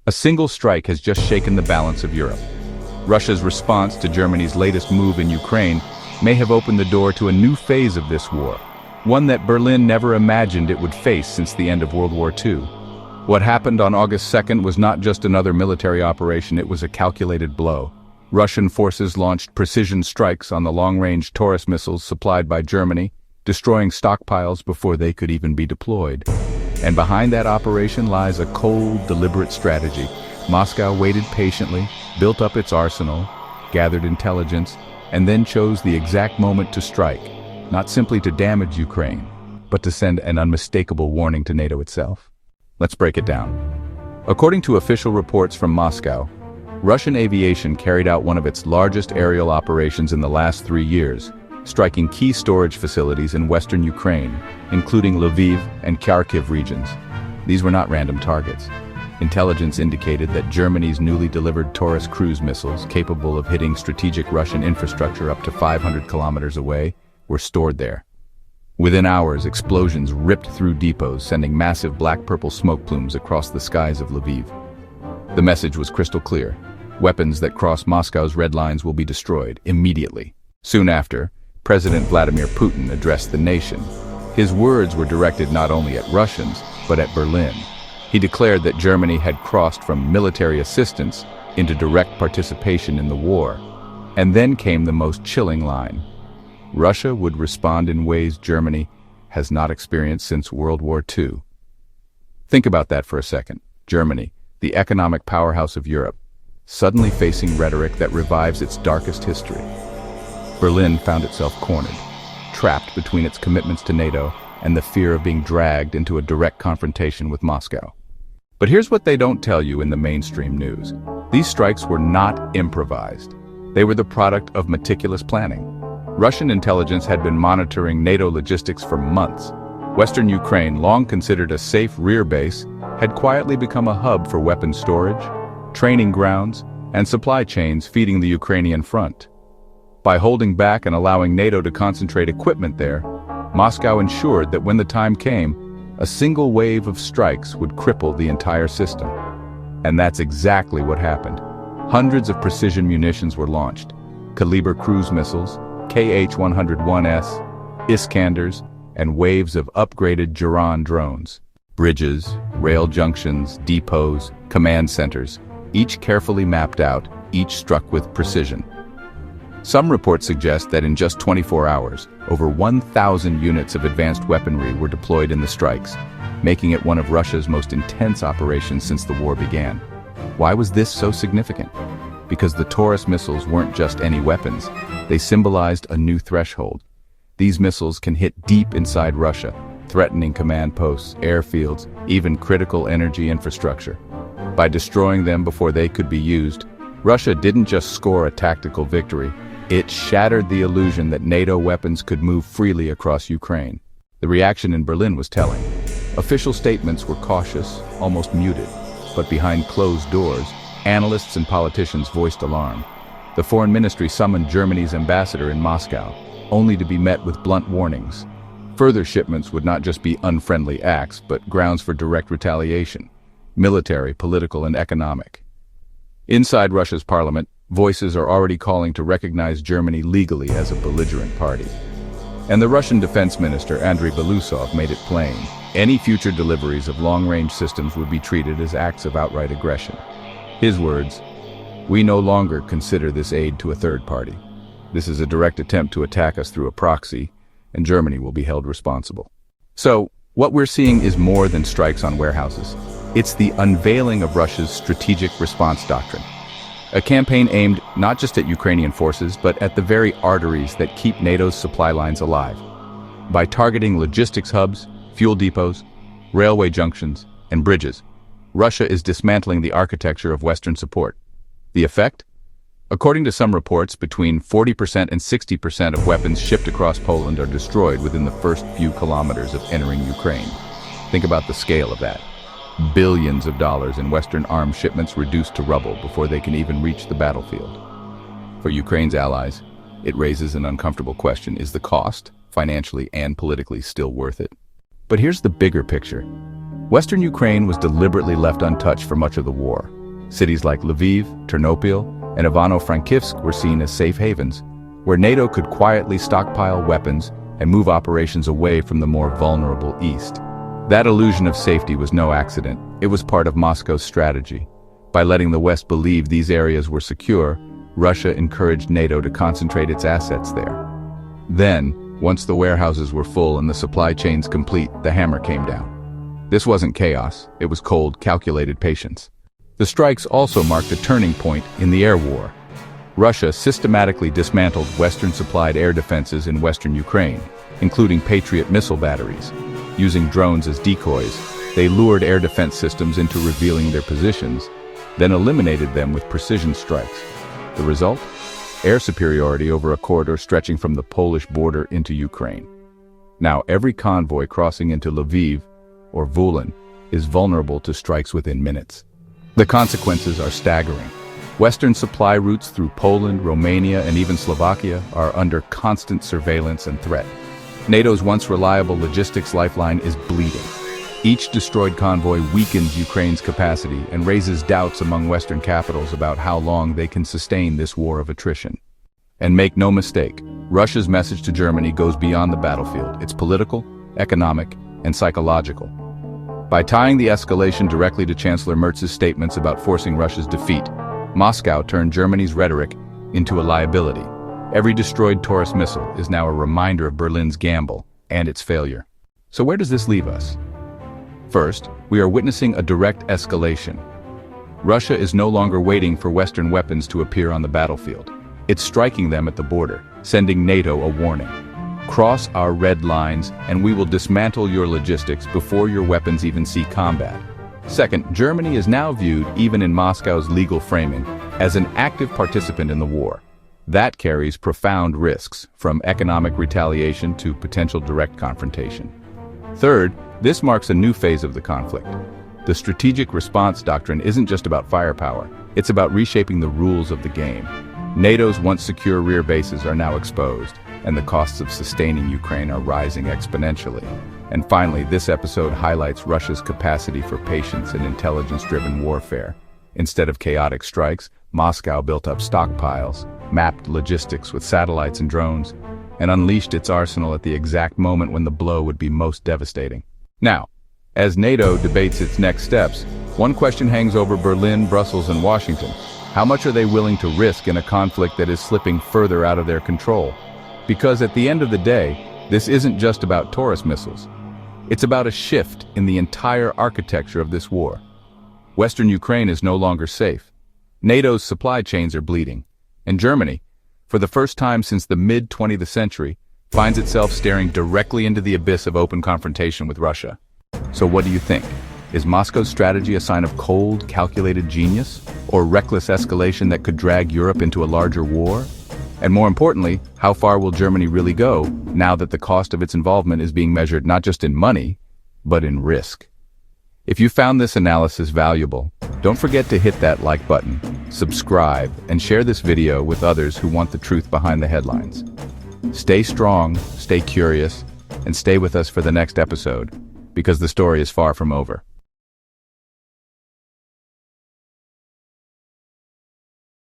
A single strike has just shaken the balance of Europe. Russia's response to Germany's latest move in Ukraine may have opened the door to a new phase of this war, one that Berlin never imagined it would face since the end of World War II. What happened on August 2nd was not just another military operation, it was a calculated blow. Russian forces launched precision strikes on the long-range Taurus missiles supplied by Germany, destroying stockpiles before they could even be deployed. And behind that operation lies a cold, deliberate strategy. Moscow waited patiently, built up its arsenal, gathered intelligence, and then chose the exact moment to strike, not simply to damage Ukraine, but to send an unmistakable warning to NATO itself. Let's break it down. According to official reports from Moscow, Russian aviation carried out one of its largest aerial operations in the last 3 years, striking key storage facilities in western Ukraine, including Lviv and Kharkiv regions. These were not random targets. Intelligence indicated that Germany's newly delivered Taurus cruise missiles, capable of hitting strategic Russian infrastructure up to 500 kilometers away, were stored there. Within hours, explosions ripped through depots, sending massive black-purple smoke plumes across the skies of Lviv. The message was crystal clear. Weapons that cross Moscow's red lines will be destroyed immediately. Soon after, President Vladimir Putin addressed the nation. His words were directed not only at Russians, but at Berlin. He declared that Germany had crossed from military assistance into direct participation in the war. And then came the most chilling line. Russia would respond in ways Germany has not experienced since World War II. Think about that for a second. Germany, the economic powerhouse of Europe, suddenly facing rhetoric that revives its darkest history. Berlin found itself cornered, trapped between its commitments to NATO and the fear of being dragged into a direct confrontation with Moscow. But here's what they don't tell you in the mainstream news. These strikes were not improvised. They were the product of meticulous planning. Russian intelligence had been monitoring NATO logistics for months. Western Ukraine, long considered a safe rear base, had quietly become a hub for weapons storage, training grounds, and supply chains feeding the Ukrainian front. By holding back and allowing NATO to concentrate equipment there, Moscow ensured that when the time came, a single wave of strikes would cripple the entire system. And that's exactly what happened. Hundreds of precision munitions were launched. Caliber cruise missiles, KH-101S, Iskanders, and waves of upgraded Geron drones. Bridges, rail junctions, depots, command centers, each carefully mapped out, each struck with precision. Some reports suggest that in just 24 hours, over 1,000 units of advanced weaponry were deployed in the strikes, making it one of Russia's most intense operations since the war began. Why was this so significant? Because the Taurus missiles weren't just any weapons, they symbolized a new threshold. These missiles can hit deep inside Russia, threatening command posts, airfields, even critical energy infrastructure. By destroying them before they could be used, Russia didn't just score a tactical victory, it shattered the illusion that NATO weapons could move freely across Ukraine. The reaction in Berlin was telling. Official statements were cautious, almost muted, but behind closed doors, analysts and politicians voiced alarm. The foreign ministry summoned Germany's ambassador in Moscow, only to be met with blunt warnings. Further shipments would not just be unfriendly acts, but grounds for direct retaliation, military, political, and economic. Inside Russia's parliament, voices are already calling to recognize Germany legally as a belligerent party. And the Russian defense minister, Andrei Belousov, made it plain. Any future deliveries of long-range systems would be treated as acts of outright aggression. His words, "We no longer consider this aid to a third party. This is a direct attempt to attack us through a proxy, and Germany will be held responsible." So, what we're seeing is more than strikes on warehouses. It's the unveiling of Russia's strategic response doctrine. A campaign aimed not just at Ukrainian forces, but at the very arteries that keep NATO's supply lines alive. By targeting logistics hubs, fuel depots, railway junctions, and bridges, Russia is dismantling the architecture of Western support. The effect? According to some reports, between 40% and 60% of weapons shipped across Poland are destroyed within the first few kilometers of entering Ukraine. Think about the scale of that. Billions of dollars in Western arms shipments reduced to rubble before they can even reach the battlefield. For Ukraine's allies, it raises an uncomfortable question. Is the cost, financially and politically, still worth it? But here's the bigger picture. Western Ukraine was deliberately left untouched for much of the war. Cities like Lviv, Ternopil, and Ivano-Frankivsk were seen as safe havens, where NATO could quietly stockpile weapons and move operations away from the more vulnerable east. That illusion of safety was no accident. It was part of Moscow's strategy. By letting the West believe these areas were secure, Russia encouraged NATO to concentrate its assets there. Then, once the warehouses were full and the supply chains complete, the hammer came down. This wasn't chaos, it was cold, calculated patience. The strikes also marked a turning point in the air war. Russia systematically dismantled Western-supplied air defenses in Western Ukraine, including Patriot missile batteries. Using drones as decoys, they lured air defense systems into revealing their positions, then eliminated them with precision strikes. The result? Air superiority over a corridor stretching from the Polish border into Ukraine. Now every convoy crossing into Lviv or Volyn is vulnerable to strikes within minutes. The consequences are staggering. Western supply routes through Poland, Romania, and even Slovakia are under constant surveillance and threat. NATO's once reliable logistics lifeline is bleeding. Each destroyed convoy weakens Ukraine's capacity and raises doubts among Western capitals about how long they can sustain this war of attrition. And make no mistake, Russia's message to Germany goes beyond the battlefield. It's political, economic, and psychological. By tying the escalation directly to Chancellor Merz's statements about forcing Russia's defeat, Moscow turned Germany's rhetoric into a liability. Every destroyed Taurus missile is now a reminder of Berlin's gamble and its failure. So where does this leave us? First, we are witnessing a direct escalation. Russia is no longer waiting for Western weapons to appear on the battlefield. It's striking them at the border, sending NATO a warning. Cross our red lines, and we will dismantle your logistics before your weapons even see combat. Second, Germany is now viewed, even in Moscow's legal framing, as an active participant in the war. That carries profound risks, from economic retaliation to potential direct confrontation. Third, this marks a new phase of the conflict. The strategic response doctrine isn't just about firepower, it's about reshaping the rules of the game. NATO's once secure rear bases are now exposed, and the costs of sustaining Ukraine are rising exponentially. And finally, this episode highlights Russia's capacity for patience and intelligence-driven warfare. Instead of chaotic strikes, Moscow built up stockpiles, mapped logistics with satellites and drones, and unleashed its arsenal at the exact moment when the blow would be most devastating. Now, as NATO debates its next steps, one question hangs over Berlin, Brussels, and Washington. How much are they willing to risk in a conflict that is slipping further out of their control? Because at the end of the day, this isn't just about Taurus missiles. It's about a shift in the entire architecture of this war. Western Ukraine is no longer safe. NATO's supply chains are bleeding. And Germany, for the first time since the mid-20th century, finds itself staring directly into the abyss of open confrontation with Russia. So what do you think? Is Moscow's strategy a sign of cold, calculated genius, or reckless escalation that could drag Europe into a larger war? And more importantly, how far will Germany really go now that the cost of its involvement is being measured not just in money, but in risk? If you found this analysis valuable, don't forget to hit that like button, subscribe, and share this video with others who want the truth behind the headlines. Stay strong, stay curious, and stay with us for the next episode, because the story is far from over.